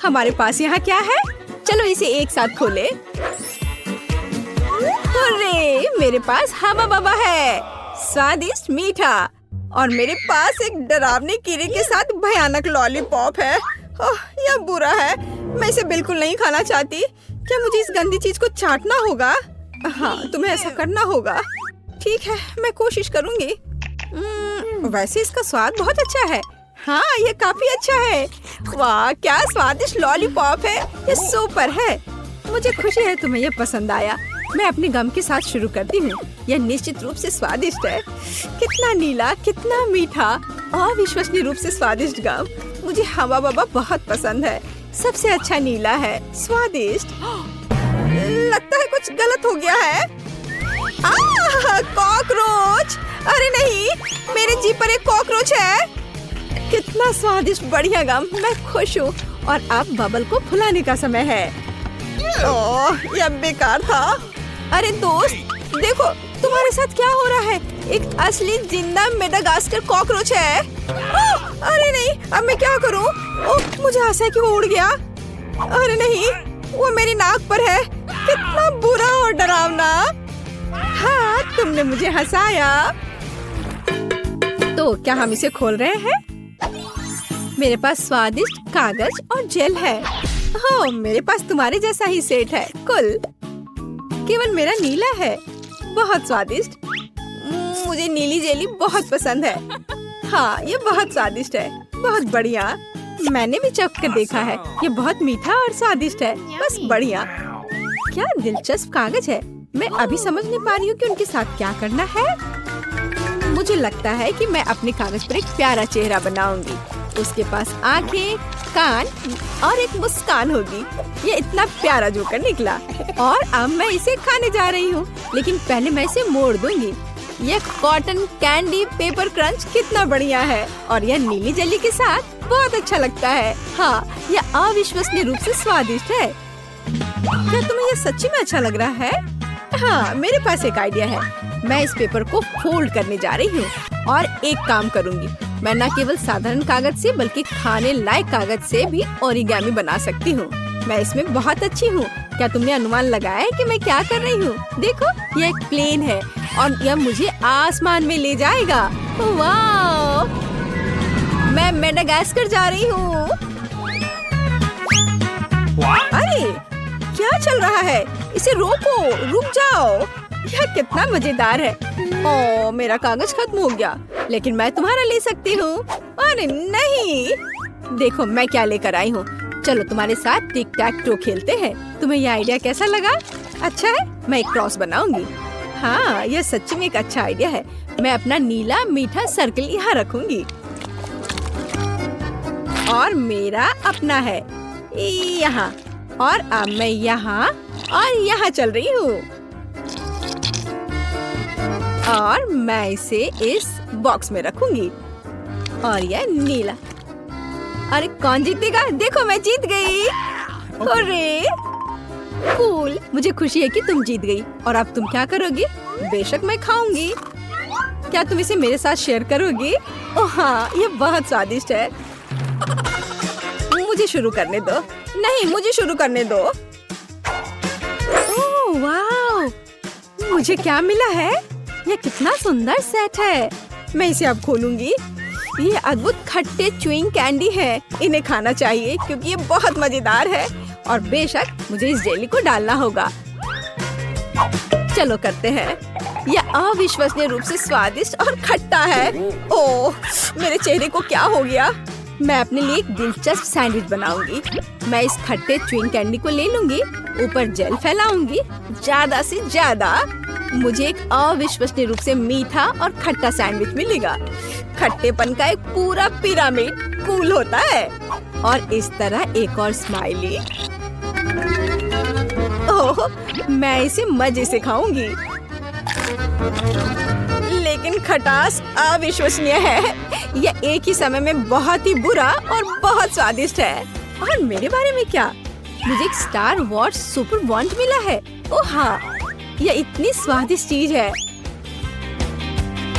हमारे पास यहाँ क्या है? चलो इसे एक साथ खोले। अरे मेरे पास हवा बवा है, स्वादिष्ट मीठा। और मेरे पास एक डरावने कीड़े के साथ भयानक लॉलीपॉप है। ओह, यह बुरा है, मैं इसे बिल्कुल नहीं खाना चाहती। क्या मुझे इस गंदी चीज को चाटना होगा? हाँ, तुम्हें ऐसा करना होगा। ठीक है, मैं कोशिश करूंगी। वैसे इसका स्वाद बहुत अच्छा है। हाँ, यह काफी अच्छा है। वाह, क्या स्वादिष्ट लॉलीपॉप है, ये सुपर है। मुझे खुशी है तुम्हें यह पसंद आया। मैं अपने गम के साथ शुरू करती हूँ। यह निश्चित रूप से स्वादिष्ट है। कितना नीला, कितना मीठा, अविश्वसनीय रूप से स्वादिष्ट गम। मुझे हवा बवा बहुत पसंद है। सबसे अच्छा नीला है, स्वादिष्ट। लगता है कुछ गलत हो गया है। कॉकरोच! अरे नहीं, मेरे जीभ पर एक कॉकरोच है। कितना स्वादिष्ट, बढ़िया गम। मैं खुश हूँ। और अब बबल को फुलाने का समय है। ओह, यह बेकार था। अरे दोस्त, देखो तुम्हारे साथ क्या हो रहा है। एक असली जिंदा मेडागास्कर कॉकरोच है। अरे नहीं, अब मैं क्या करूं? ओह, मुझे आशा है कि वो उड़ गया। अरे नहीं, वो मेरी नाक पर है। कितना बुरा और डरावना। हाँ, तुमने मुझे हंसाया। तो क्या हम इसे खोल रहे हैं? मेरे पास स्वादिष्ट कागज और जेल है। हो, मेरे पास तुम्हारे जैसा ही सेट है। कुल केवल मेरा नीला है। बहुत स्वादिष्ट। मुझे नीली जेली बहुत पसंद है। हाँ, ये बहुत स्वादिष्ट है। बहुत बढ़िया। मैंने भी चख कर देखा है। ये बहुत मीठा और स्वादिष्ट है। बस बढ़िया। क्या दिलचस्प कागज है। मैं अभी समझ नहीं पा रही हूँ कि उनके साथ क्या करना है। मुझे लगता है कि मैं अपने कागज पर एक प्यारा चेहरा बनाऊंगी। उसके पास आंखें, कान और एक मुस्कान होगी। ये इतना प्यारा जोकर निकला। और अब मैं इसे खाने जा रही हूँ, लेकिन पहले मैं इसे मोड़ दूंगी। ये कॉटन कैंडी पेपर क्रंच कितना बढ़िया है। और यह नीली जेली के साथ बहुत अच्छा लगता है। हाँ, यह अविश्वसनीय रूप से स्वादिष्ट है। क्या तुम्हें यह सच्ची में अच्छा लग रहा है? हाँ, मेरे पास एक आइडिया है। मैं इस पेपर को फोल्ड करने जा रही हूँ और एक काम करूँगी। मैं न केवल साधारण कागज से बल्कि खाने लायक कागज से भी ओरिगामी बना सकती हूँ। मैं इसमें बहुत अच्छी हूँ। क्या तुमने अनुमान लगाया है कि मैं क्या कर रही हूँ? देखो, यह एक प्लेन है और यह मुझे आसमान में ले जाएगा। वाह! मैं मेडागास्कर जा रही हूँ। अरे, क्या चल रहा है? इसे रोको, रुक जाओ। यह कितना मजेदार है। ओह, मेरा कागज खत्म हो गया, लेकिन मैं तुम्हारा ले सकती हूँ। अरे नहीं, देखो मैं क्या लेकर आई हूँ। चलो तुम्हारे साथ टिक टैक टो खेलते हैं। तुम्हें यह आइडिया कैसा लगा? अच्छा है, मैं एक क्रॉस बनाऊंगी। हाँ, यह सच्ची में एक अच्छा आइडिया है। मैं अपना नीला मीठा सर्कल यहाँ रखूंगी। और मेरा अपना है यहाँ। और अब मैं यहाँ और यहाँ चल रही हूँ। और मैं इसे इस बॉक्स में रखूंगी। और यह नीला। अरे कौन जीतेगा? देखो, मैं जीत गई। अरे कूल, मुझे खुशी है कि तुम जीत गई। और अब तुम क्या करोगी? बेशक मैं खाऊंगी। क्या तुम इसे मेरे साथ शेयर करोगी? ओह हाँ, ये बहुत स्वादिष्ट है। मुझे शुरू करने दो। नहीं, मुझे शुरू करने दो। ओह वाह, मुझे क्या मिला है? यह कितना सुंदर सेट है। मैं इसे अब खोलूंगी। ये अद्भुत खट्टे च्युइंग कैंडी है। इन्हें खाना चाहिए क्योंकि ये बहुत मजेदार है। और बेशक मुझे इस जेली को डालना होगा। चलो करते हैं। यह अविश्वसनीय रूप से स्वादिष्ट और खट्टा है। ओह, मेरे चेहरे को क्या हो गया? मैं अपने लिए एक दिलचस्प सैंडविच बनाऊंगी। मैं इस खट्टे च्युइंग कैंडी को ले लूंगी, ऊपर जेल फैलाऊंगी ज्यादा से ज्यादा। मुझे एक अविश्वसनीय रूप से मीठा और खट्टा सैंडविच मिलेगा। खट्टेपन का एक पूरा पिरामिड कूल होता है। और इस तरह एक और स्माइली। ओह, मैं इसे मजे से खाऊंगी। लेकिन खटास अविश्वसनीय है। यह एक ही समय में बहुत ही बुरा और बहुत स्वादिष्ट है। और मेरे बारे में क्या? मुझे एक स्टार वॉर्स सुपर बॉन्ड मिला है। ओह हाँ, यह इतनी स्वादिष्ट चीज है।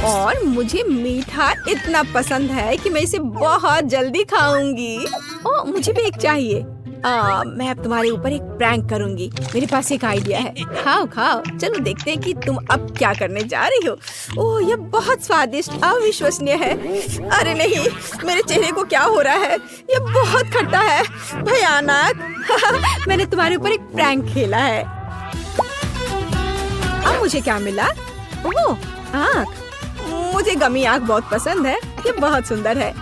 और मुझे मीठा इतना पसंद है कि मैं इसे बहुत जल्दी खाऊंगी। ओह, मुझे भी एक चाहिए। मैं अब तुम्हारे ऊपर एक प्रैंक करूंगी। मेरे पास एक आइडिया है। खाओ खाओ, चलो देखते हैं कि तुम अब क्या करने जा रही हो। ओह, ये बहुत स्वादिष्ट, अविश्वसनीय है। अरे नहीं, मेरे चेहरे को क्या हो रहा है? ये बहुत खट्टा है, भयानक। मैंने तुम्हारे ऊपर एक प्रैंक खेला है। अब मुझे क्या मिला? ओह, आँख। मुझे गमी आँख बहुत पसंद है, ये बहुत सुंदर है।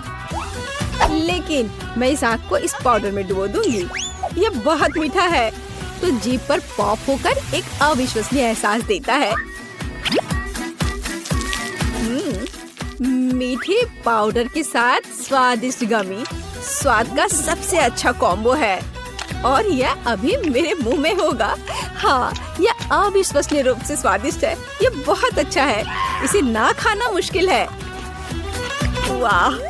लेकिन मैं इस आँख को इस पाउडर में डुबो दूंगी। ये बहुत मीठा है, तो जीभ पर पॉप होकर एक अविश्वसनीय एहसास देता है। मीठे पाउडर के साथ स्वादिष्ट गमी स्वाद का सबसे अच्छा कॉम्बो है, और यह अभी मेरे मुंह में होगा। हाँ, यह अविश्वसनीय रूप से स्वादिष्ट है। ये बहुत अच्छा है, इसे ना खाना मुश्किल है। वाह!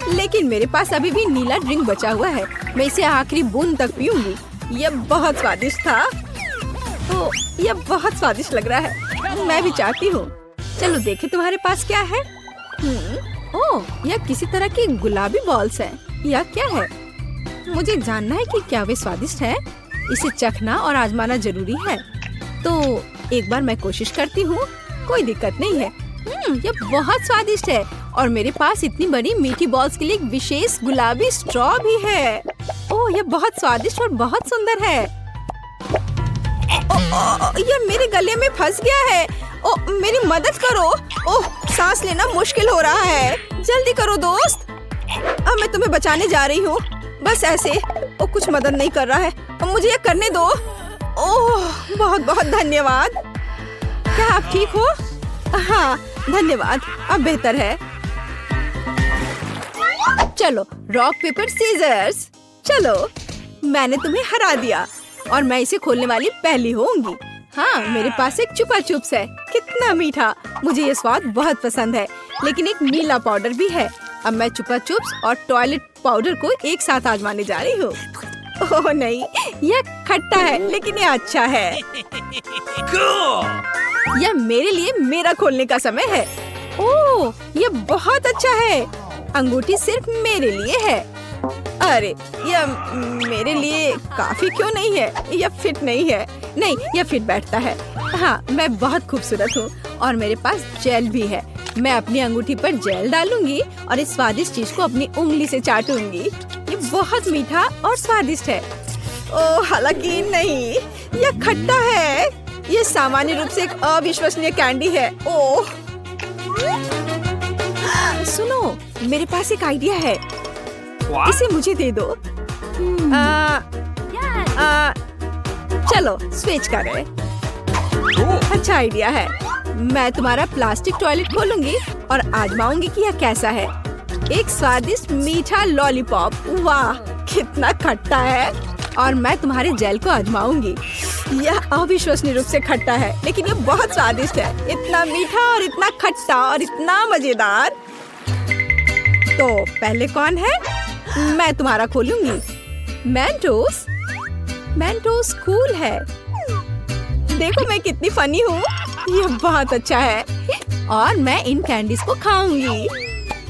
लेकिन मेरे पास अभी भी नीला ड्रिंक बचा हुआ है। मैं इसे आखिरी बूंद तक पीऊंगी। यह बहुत स्वादिष्ट था। ओह, यह बहुत स्वादिष्ट लग रहा है। मैं भी चाहती हूँ। चलो देखें तुम्हारे पास क्या है। ओह, यह किसी तरह की गुलाबी बॉल्स है। यह क्या है? मुझे जानना है कि क्या वे स्वादिष्ट है। इसे चखना और आजमाना जरूरी है। तो एक बार मैं कोशिश करती हूँ। कोई दिक्कत नहीं है। यह बहुत स्वादिष्ट है, और मेरे पास इतनी बड़ी मीठी बॉल्स के लिए एक विशेष गुलाबी स्ट्रॉ भी है। ओह, यह बहुत स्वादिष्ट और बहुत सुंदर है। यह मेरे गले में फंस गया है। ओह, मेरी मदद करो। ओह, सांस लेना मुश्किल हो रहा है। जल्दी करो दोस्त। अब मैं तुम्हें बचाने जा रही हूँ। बस ऐसे। ओह, कुछ मदद नहीं कर रहा है। अब मुझे यह करने दो। ओह, बहुत बहुत धन्यवाद। क्या आप ठीक हो? हाँ, धन्यवाद। अब बेहतर है। चलो, रॉक पेपर सीजर्स। चलो, मैंने तुम्हें हरा दिया, और मैं इसे खोलने वाली पहली होंगी। हाँ, मेरे पास एक चुपा चुप्स है। कितना मीठा! मुझे ये स्वाद बहुत पसंद है। लेकिन एक नीला पाउडर भी है। अब मैं चुपा चुप्स और टॉयलेट पाउडर को एक साथ आजमाने जा रही हूँ। ओह नहीं, यह खट्टा है, लेकिन यह अच्छा है। यह मेरे लिए मेरा खोलने का समय है। ओह, यह बहुत अच्छा है। अंगूठी सिर्फ मेरे लिए है। अरे, यह मेरे लिए काफी क्यों नहीं है? यह फिट नहीं है। नहीं, यह फिट बैठता है। हाँ, मैं बहुत खूबसूरत हूँ, और मेरे पास जेल भी है। मैं अपनी अंगूठी पर जेल डालूंगी और इस स्वादिष्ट चीज को अपनी उंगली से चाटूंगी। ये बहुत मीठा और स्वादिष्ट है। ओह, हालांकि नहीं, यह खट्टा है। ये सामान्य रूप से एक अविश्वसनीय कैंडी है। ओह, सुनो, मेरे पास एक आइडिया है। इसे मुझे दे दो। चलो स्विच करें। अच्छा आइडिया है। मैं तुम्हारा प्लास्टिक टॉयलेट खोलूंगी और आजमाऊंगी कि यह कैसा है। एक स्वादिष्ट मीठा लॉलीपॉप। वाह, कितना खट्टा है। और मैं तुम्हारे जेल को आजमाऊंगी। यह अविश्वसनीय रूप से खट्टा है, लेकिन यह बहुत स्वादिष्ट है। इतना मीठा और इतना खट्टा और इतना मजेदार। तो पहले कौन है? मैं तुम्हारा खोलूंगी। मेंटोस। मेंटोस कूल है। देखो मैं कितनी फनी हूँ। यह बहुत अच्छा है, और मैं इन कैंडीज को खाऊंगी।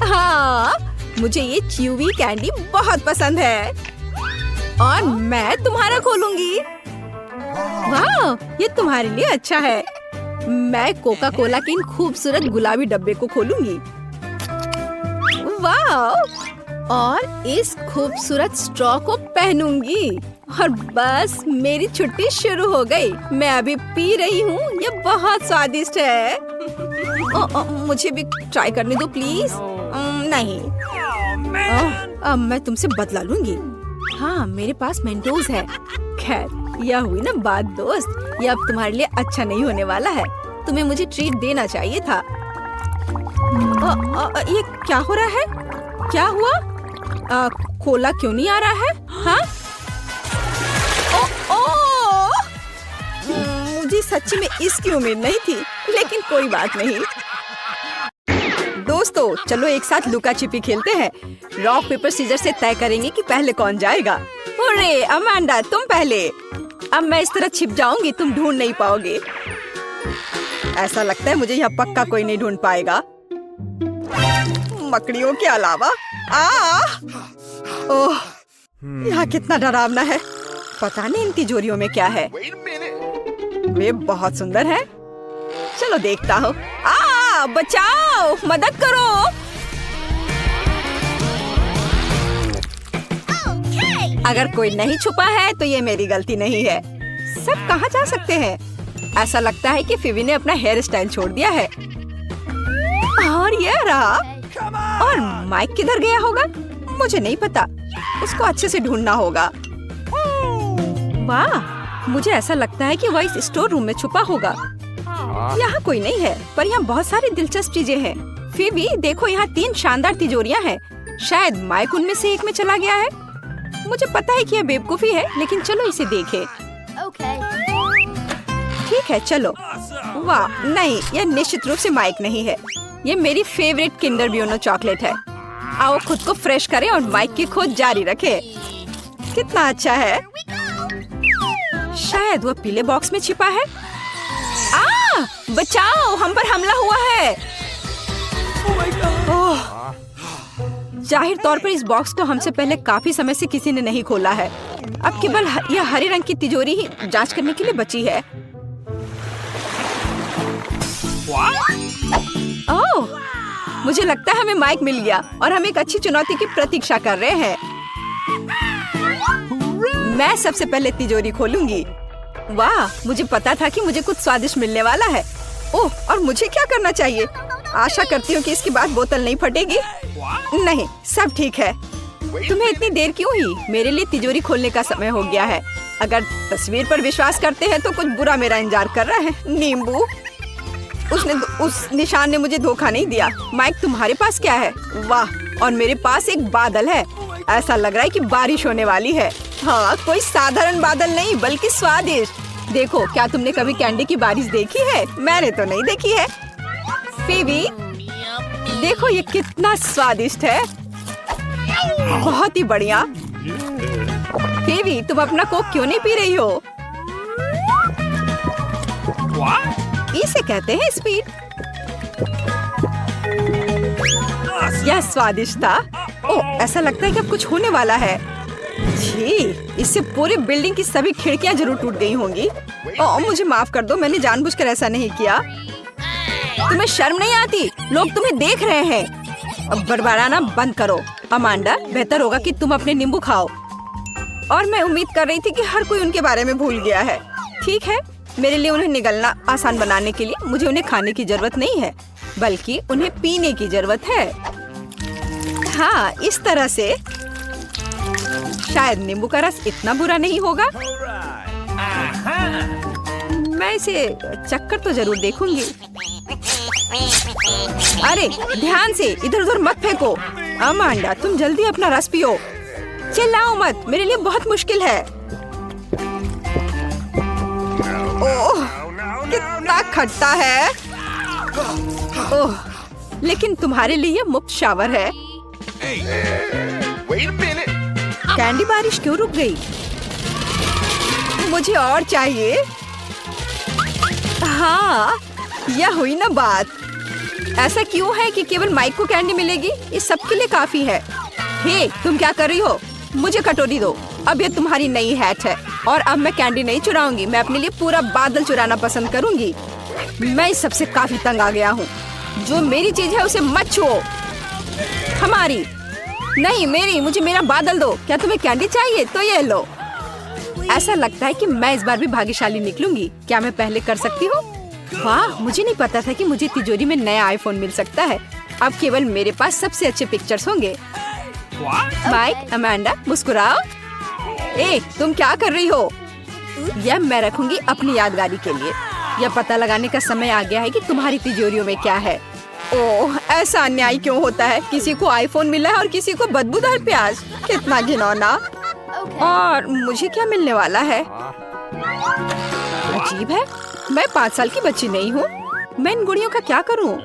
हाँ, मुझे ये च्यूवी कैंडी बहुत पसंद है। और मैं तुम्हारा खोलूंगी। वाह, ये तुम्हारे लिए अच्छा है। मैं कोका कोला के इन खूबसूरत गुलाबी डब्बे को खोलूंगी। वाह, और इस खूबसूरत स्ट्रॉ को पहनूंगी, और बस मेरी छुट्टी शुरू हो गई। मैं अभी पी रही हूँ। ये बहुत स्वादिष्ट है। मुझे भी ट्राई करने दो प्लीज। नहीं, अब मैं तुमसे बदला लूंगी। हाँ, मेरे पास मेंटोस है। खैर, यह हुई ना बात दोस्त। यह अब तुम्हारे लिए अच्छा नहीं होने वाला है। तुम्हें मुझे ट्रीट देना चाहिए था। ये क्या हो रहा है? क्या हुआ? कोला क्यों नहीं आ रहा है? हाँ? मुझे सच्ची में इसकी उम्मीद नहीं थी, लेकिन कोई बात नहीं। दोस्तों, चलो एक साथ लुका छिपी खेलते हैं। रॉक पेपर सीजर से तय करेंगे कि पहले कौन जाएगा। अरे अमांडा, तुम पहले। अब मैं इस तरह छिप जाऊंगी, तुम ढूंढ नहीं पाओगे। ऐसा लगता है मुझे यहाँ पक्का कोई नहीं ढूंढ पाएगा, मकड़ियों के अलावा। ओह, यहाँ कितना डरावना है। पता नहीं इन तिजोरियों में क्या है। वे बहुत सुंदर है। चलो देखता हूँ। बचाओ, मदद करो। अगर कोई नहीं छुपा है तो ये मेरी गलती नहीं है। सब कहाँ जा सकते हैं? ऐसा लगता है कि फिवी ने अपना हेयर स्टाइल छोड़ दिया है। और ये रहा। और माइक किधर गया होगा? मुझे नहीं पता। उसको अच्छे से ढूंढना होगा। वाह, मुझे ऐसा लगता है कि वह इस स्टोर रूम में छुपा होगा। यहाँ कोई नहीं है, पर यहाँ बहुत सारी दिलचस्प चीजें हैं। फिवी देखो, यहाँ 3 शानदार तिजोरियाँ हैं। शायद माइक उनमें से एक में चला गया है। मुझे पता है कि यह बेवकूफी है, लेकिन चलो इसे देखें। ठीक है, चलो। वाह, नहीं, यह निश्चित रूप से माइक नहीं है। ये मेरी फेवरेट किंडर ब्यूनो चॉकलेट है। आओ खुद को फ्रेश करें और माइक की खोज जारी रखें। कितना अच्छा है। शायद वह पीले बॉक्स में छिपा है। बचाओ, हम पर हमला हुआ है। जाहिर तौर पर इस बॉक्स को हमसे पहले काफी समय से किसी ने नहीं खोला है। अब केवल यह हरे रंग की तिजोरी ही जांच करने के लिए बची है। ओह, मुझे लगता है हमें माइक मिल गया और हम एक अच्छी चुनौती की प्रतीक्षा कर रहे हैं। मैं सबसे पहले तिजोरी खोलूंगी। वाह, मुझे पता था कि मुझे कुछ स्वादिष्ट मिलने वाला है। ओह, और मुझे क्या करना चाहिए? आशा करती हूँ कि इसके बाद बोतल नहीं फटेगी। नहीं, सब ठीक है। तुम्हें इतनी देर क्यों हुई? मेरे लिए तिजोरी खोलने का समय हो गया है। अगर तस्वीर पर विश्वास करते हैं तो कुछ बुरा मेरा इंतजार कर रहा है। नींबू, उस निशान ने मुझे धोखा नहीं दिया। माइक, तुम्हारे पास क्या है? वाह, और मेरे पास एक बादल है। ऐसा लग रहा है कि बारिश होने वाली है। हाँ, कोई साधारण बादल नहीं, बल्कि स्वादिष्ट। देखो, क्या तुमने कभी कैंडी की बारिश देखी है? मैंने तो नहीं देखी है। फिवी, देखो ये कितना स्वादिष्ट है। बहुत ही बढ़िया। फिवी, तुम अपना कोक क्यों नहीं पी रही हो? इसे कहते हैं स्पीड। यह स्वादिष्ट था। ओह, ऐसा लगता है कि अब कुछ होने वाला है। जी, इससे पूरी बिल्डिंग की सभी खिड़कियां जरूर टूट गई होंगी। ओह, मुझे माफ कर दो, मैंने जानबूझकर ऐसा नहीं किया। तुम्हें शर्म नहीं आती? लोग तुम्हें देख रहे हैं। अब बड़बड़ाना बंद करो। अमांडा, बेहतर होगा कि तुम अपने नींबू खाओ। और मैं उम्मीद कर रही थी कि हर कोई उनके बारे में भूल गया है। ठीक है, मेरे लिए उन्हें निगलना आसान बनाने के लिए मुझे उन्हें खाने की जरूरत नहीं है, बल्कि उन्हें पीने की जरूरत है। हाँ, इस तरह से शायद नींबू का रस इतना बुरा नहीं होगा। मैं इसे चक्कर तो जरूर देखूंगी। अरे ध्यान से, इधर उधर मत फेंको। अमांडा, तुम जल्दी अपना रस पियो। चिल्लाओ मत, मेरे लिए बहुत मुश्किल है। ओह, कितना खट्टा है। ओह, लेकिन तुम्हारे लिए मुफ्त शावर है। कैंडी बारिश क्यों रुक गई? मुझे और चाहिए। हाँ, यह हुई ना बात। ऐसा क्यों है कि केवल माइक को कैंडी मिलेगी? ये सबके लिए काफी है। हे, तुम क्या कर रही हो? मुझे कटोरी दो। अब ये तुम्हारी नई हैट है और अब मैं कैंडी नहीं चुराऊंगी। मैं अपने लिए पूरा बादल चुराना पसंद करूंगी। मैं इस सबसे काफी तंग आ गया हूँ। जो मेरी चीज है उसे मत छुओ। हमारी नहीं, मेरी। मुझे मेरा बादल दो। क्या तुम्हें कैंडी चाहिए? तो ये लो। ऐसा लगता है कि मैं इस बार भी भाग्यशाली निकलूंगी। क्या मैं पहले कर सकती हूँ? वाह, मुझे नहीं पता था कि मुझे तिजोरी में नया आईफोन मिल सकता है। अब केवल मेरे पास सबसे अच्छे पिक्चर्स होंगे। Mic, Amanda, मुस्कुराओ। ए, तुम क्या कर रही हो? यह मैं रखूंगी अपनी यादगारी के लिए। यह पता लगाने का समय आ गया है कि तुम्हारी तिजोरियों में क्या है। ओह, ऐसा अन्याय क्यों होता है? किसी को आईफोन मिला है और किसी को बदबूदार प्याज। कितना घिनौना। और मुझे क्या मिलने वाला है? अजीब है, मैं 5 साल की बच्ची नहीं हूँ। मैं इन गुड़ियों का क्या करूँ?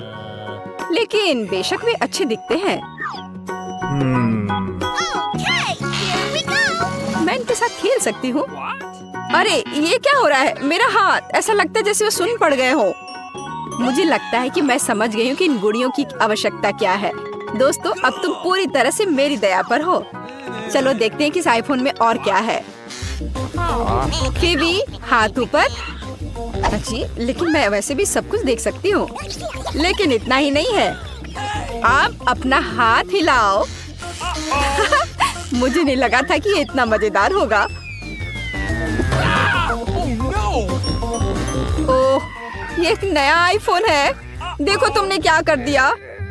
लेकिन बेशक वे अच्छे दिखते हैं। मैं इनके साथ खेल सकती हूँ। अरे ये क्या हो रहा है? मेरा हाथ, ऐसा लगता है जैसे वो सुन्न पड़ गए हो। मुझे लगता है कि मैं समझ गई हूँ कि इन गुड़ियों की आवश्यकता क्या है। दोस्तों, अब तुम पूरी तरह से मेरी दया पर हो। चलो देखते हैं कि इस आईफोन में और क्या है। फिवी, हाथ ऊपर। अच्छी, लेकिन मैं वैसे भी सब कुछ देख सकती हूँ। लेकिन इतना ही नहीं है, आप अपना हाथ हिलाओ। मुझे नहीं लगा था कि ये इतना मजेदार होगा। ओह, ये एक नया आईफोन है। देखो तुमने क्या कर दिया,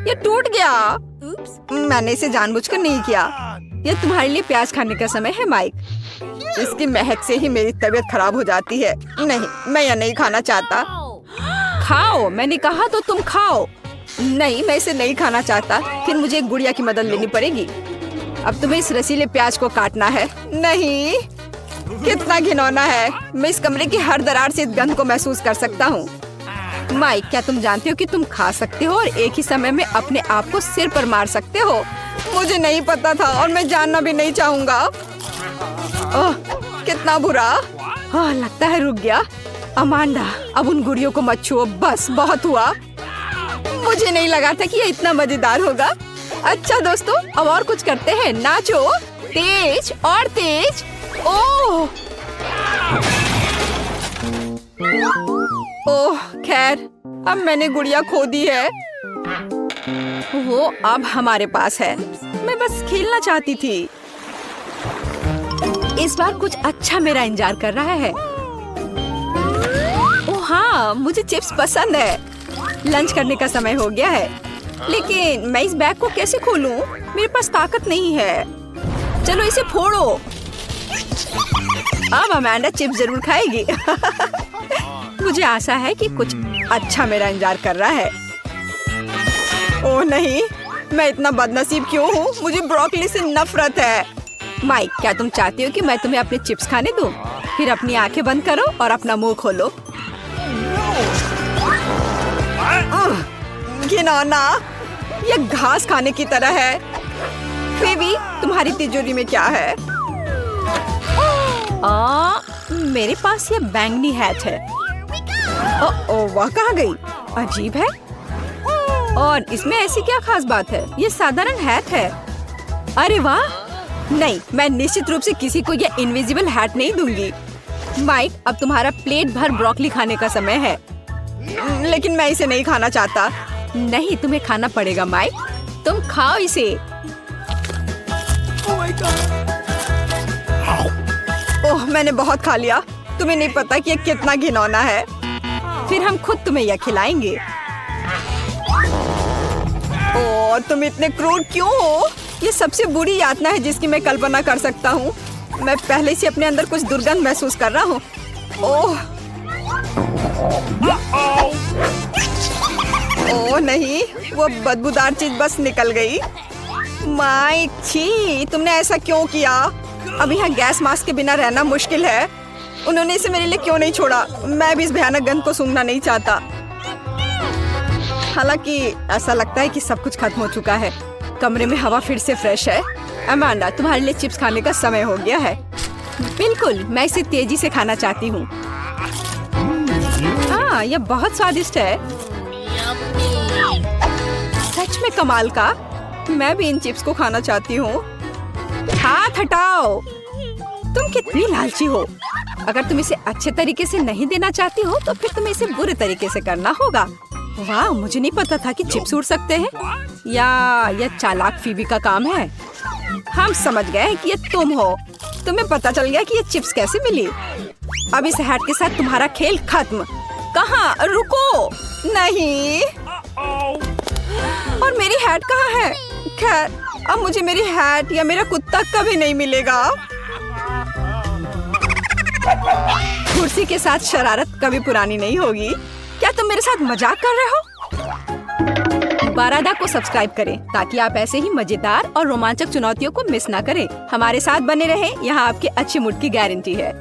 ये टूट गया। मैंने इसे जानबूझकर नहीं किया। ये तुम्हारे लिए प्याज खाने का समय है माइक। इसकी महक से ही मेरी तबीयत खराब हो जाती है। नहीं, मैं यह नहीं खाना चाहता। खाओ, मैंने कहा तो तुम खाओ। नहीं, मैं इसे नहीं खाना चाहता। फिर मुझे एक गुड़िया की मदद लेनी पड़ेगी। अब तुम्हें इस रसीले प्याज को काटना है। नहीं, कितना घिनौना है। मैं इस कमरे की हर दरार से इस गंध को महसूस कर सकता हूँ। माइक, क्या तुम जानते हो कि तुम खा सकते हो और एक ही समय में अपने आप को सिर पर मार सकते हो? मुझे नहीं पता था और मैं जानना भी नहीं चाहूँगा। ओह, कितना बुरा। लगता है रुक गया। अमांडा, अब उन गुड़ियों को मत छुओ, बस बहुत हुआ। मुझे नहीं लगा था कि ये इतना मजेदार होगा। अच्छा दोस्तों, अब और कुछ करते हैं। नाचो, तेज और तेज। ओह खैर, अब मैंने गुड़िया खो दी है। वो अब हमारे पास है। मैं बस खेलना चाहती थी। इस बार कुछ अच्छा मेरा इंतजार कर रहा है। ओह हाँ, मुझे चिप्स पसंद है। लंच करने का समय हो गया है। लेकिन मैं इस बैग को कैसे खोलूं? मेरे पास ताकत नहीं है। चलो इसे फोड़ो। अब अमांडा चिप्स जरूर खाएगी। मुझे आशा है कि कुछ अच्छा मेरा इंतजार कर रहा है। ओह नहीं, मैं इतना बदनसीब क्यों हूँ? मुझे ब्रोकली से नफरत है। माइक, क्या तुम चाहती हो कि मैं तुम्हें अपने चिप्स खाने दूं? फिर अपनी आंखें बंद करो और अपना मुंह खोलो। घिनौना, ये घास खाने की तरह है। फिवी, तुम्हारी तिजोरी में क्या है? मेरे पास ये बैंगनी हैट है। वह कहाँ गई? अजीब है। और इसमें ऐसी क्या खास बात है? ये साधारण हैट है। अरे वाह! नहीं, मैं निश्चित रूप से किसी को ये इनविजिबल हैट नहीं दूंगी। माइक, अब तुम्हारा प्लेट भर ब्रोकली खाने का समय है। लेकिन मैं इसे नहीं खाना चाहता। नहीं, तुम्हें खाना पड़ेगा माइक। तुम खाओ इसे। ओह, मैंने बहुत खा लिया। तुम्हें नहीं पता कि ये कितना घिनौना है। फिर हम खुद तुम्हें यह खिलाएंगे। ओह, तुम इतने क्रूर क्यों हो? ये सबसे बुरी यातना है जिसकी मैं कल्पना कर सकता हूँ। मैं पहले से अपने अंदर कुछ दुर्गंध महसूस कर रहा हूँ। ओह नहीं, वो बदबूदार चीज बस निकल गई। माइक, छी, तुमने ऐसा क्यों किया? अब यहाँ गैस मास्क के बिना रहना मुश्किल है। उन्होंने इसे मेरे लिए क्यों नहीं छोड़ा? मैं भी इस भयानक गंध को सूंघना नहीं चाहता। हालांकि ऐसा लगता है कि सब कुछ खत्म हो चुका है। कमरे में हवा फिर से फ्रेश है। अमांडा, तुम्हारे लिए चिप्स खाने का समय हो गया है। बिल्कुल, मैं इसे तेजी से खाना चाहती हूँ। हाँ, यह बहुत स्वादिष्ट है। सच में कमाल का। मैं भी इन चिप्स को खाना चाहती हूँ। हाथ हटाओ। तुम कितनी लालची हो। अगर तुम इसे अच्छे तरीके से नहीं देना चाहती हो तो फिर तुम्हें इसे बुरे तरीके से करना होगा। वाह, मुझे नहीं पता था कि चिप्स उड़ सकते हैं। या यह चालाक फीबी का काम है। हम समझ गए कि ये तुम हो। तुम्हें पता चल गया कि ये चिप्स कैसे मिली। अब इस हैट के साथ तुम्हारा खेल खत्म। कहाँ? रुको। नहीं। और मेरी हैट कहाँ है? खैर, अब मुझे मेरी हैट या मेरा कुत्ता कभी नहीं मिलेगा। कुर्सी के साथ शरारत कभी पुरानी नहीं होगी। क्या तुम मेरे साथ मजाक कर रहे हो? बारादा को सब्सक्राइब करें ताकि आप ऐसे ही मजेदार और रोमांचक चुनौतियों को मिस ना करें। हमारे साथ बने रहें, यहाँ आपके अच्छे मूड की गारंटी है।